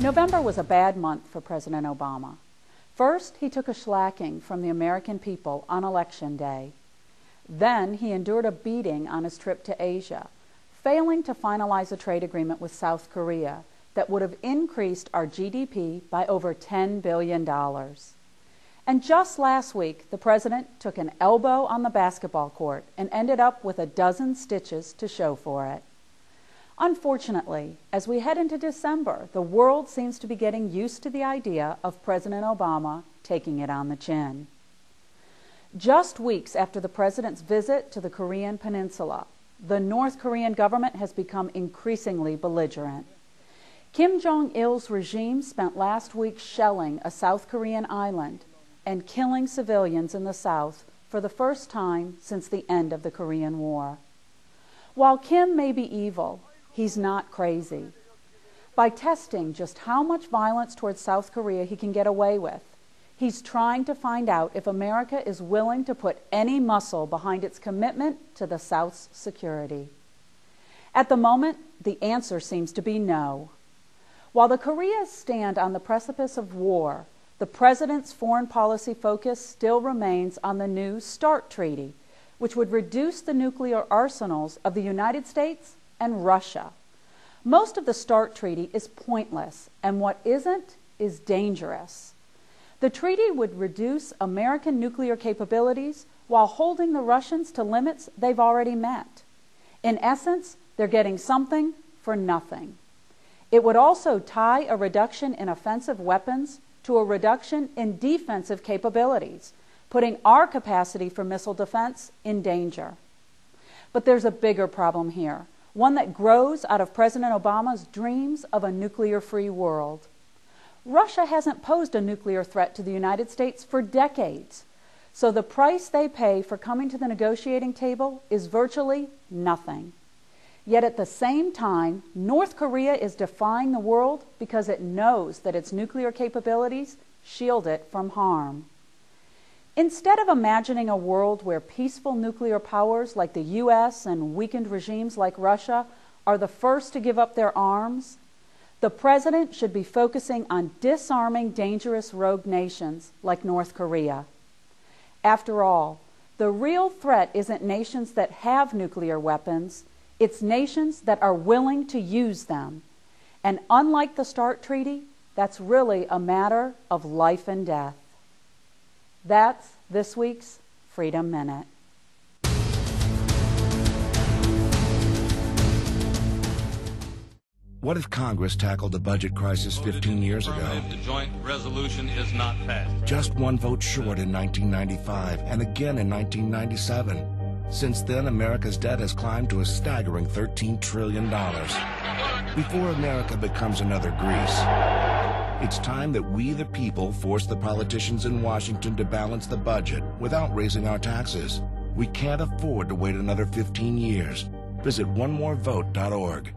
November was a bad month for President Obama. First, he took a shellacking from the American people on Election Day. Then he endured a beating on his trip to Asia, failing to finalize a trade agreement with South Korea that would have increased our GDP by over $10 billion. And just last week, the president took an elbow on the basketball court and ended up with a dozen stitches to show for it. Unfortunately, as we head into December, the world seems to be getting used to the idea of President Obama taking it on the chin. Just weeks after the president's visit to the Korean Peninsula, the North Korean government has become increasingly belligerent. Kim Jong-il's regime spent last week shelling a South Korean island and killing civilians in the South for the first time since the end of the Korean War. While Kim may be evil, he's not crazy. By testing just how much violence towards South Korea he can get away with, he's trying to find out if America is willing to put any muscle behind its commitment to the South's security. At the moment, the answer seems to be no. While the Koreas stand on the precipice of war, the president's foreign policy focus still remains on the new START treaty, which would reduce the nuclear arsenals of the United States and Russia. Most of the START treaty is pointless, and what isn't is dangerous. The treaty would reduce American nuclear capabilities while holding the Russians to limits they've already met. In essence, they're getting something for nothing. It would also tie a reduction in offensive weapons to a reduction in defensive capabilities, putting our capacity for missile defense in danger. But there's a bigger problem here, one that grows out of President Obama's dreams of a nuclear-free world. Russia hasn't posed a nuclear threat to the United States for decades, so the price they pay for coming to the negotiating table is virtually nothing. Yet at the same time, North Korea is defying the world because it knows that its nuclear capabilities shield it from harm. Instead of imagining a world where peaceful nuclear powers like the U.S. and weakened regimes like Russia are the first to give up their arms, the president should be focusing on disarming dangerous rogue nations like North Korea. After all, the real threat isn't nations that have nuclear weapons, it's nations that are willing to use them. And unlike the START treaty, that's really a matter of life and death. That's this week's Freedom Minute. What if Congress tackled the budget crisis 15 years ago? The joint resolution is not passed. Just one vote short in 1995 and again in 1997. Since then, America's debt has climbed to a staggering $13 trillion. Before America becomes another Greece, it's time that we, the people, force the politicians in Washington to balance the budget without raising our taxes. We can't afford to wait another 15 years. Visit onemorevote.org.